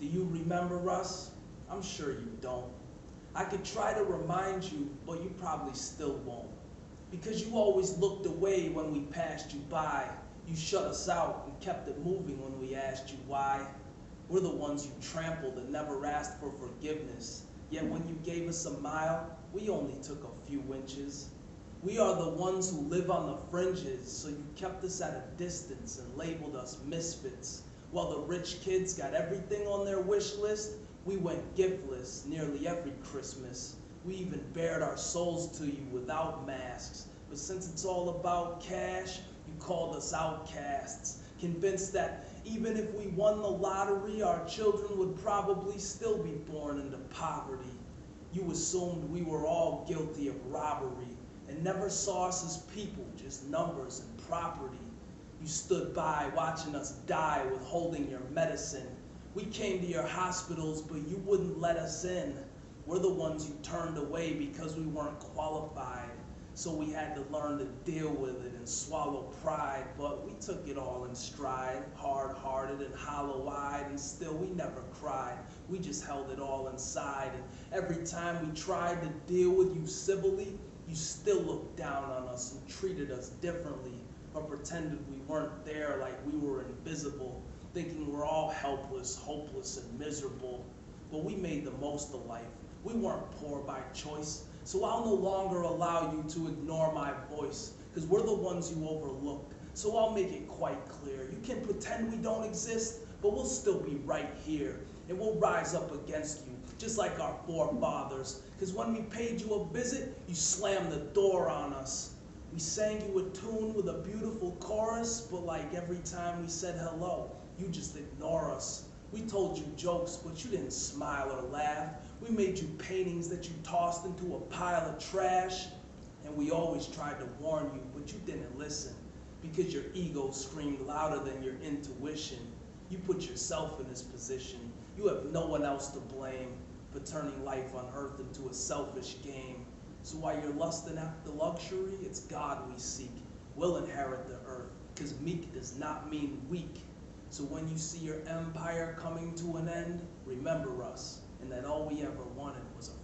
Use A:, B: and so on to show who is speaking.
A: Do you remember us? I'm sure you don't. I could try to remind you, but you probably still won't. Because you always looked away when we passed you by. You shut us out and kept it moving when we asked you why. We're the ones you trampled and never asked for forgiveness. Yet when you gave us a mile, we only took a few inches. We are the ones who live on the fringes, so you kept us at a distance and labeled us misfits. While the rich kids got everything on their wish list, we went giftless nearly every Christmas. We even bared our souls to you without masks. But since it's all about cash, you called us outcasts, convinced that even if we won the lottery, our children would probably still be born into poverty. You assumed we were all guilty of robbery and never saw us as people, just numbers and property. You stood by watching us die, withholding your medicine. We came to your hospitals, but you wouldn't let us in. We're the ones you turned away because we weren't qualified. So we had to learn to deal with it and swallow pride, but we took it all in stride, hard-hearted and hollow-eyed, and still we never cried. We just held it all inside, and every time we tried to deal with you civilly, you still looked down on us and treated us differently, or pretended we weren't there like we were invisible, thinking we're all helpless, hopeless, and miserable. But we made the most of life. We weren't poor by choice. So I'll no longer allow you to ignore my voice, because we're the ones you overlooked. So I'll make it quite clear. You can pretend we don't exist, but we'll still be right here. And we'll rise up against you, just like our forefathers. Because when we paid you a visit, you slammed the door on us. We sang you a tune with a beautiful chorus, but like every time we said hello, you just ignore us. We told you jokes, but you didn't smile or laugh. We made you paintings that you tossed into a pile of trash. And we always tried to warn you, but you didn't listen, because your ego screamed louder than your intuition. You put yourself in this position. You have no one else to blame for turning life on earth into a selfish game. So while you're lusting after luxury, it's God we seek. We'll inherit the earth, because meek does not mean weak. So when you see your empire coming to an end, remember us, and that all we ever wanted was a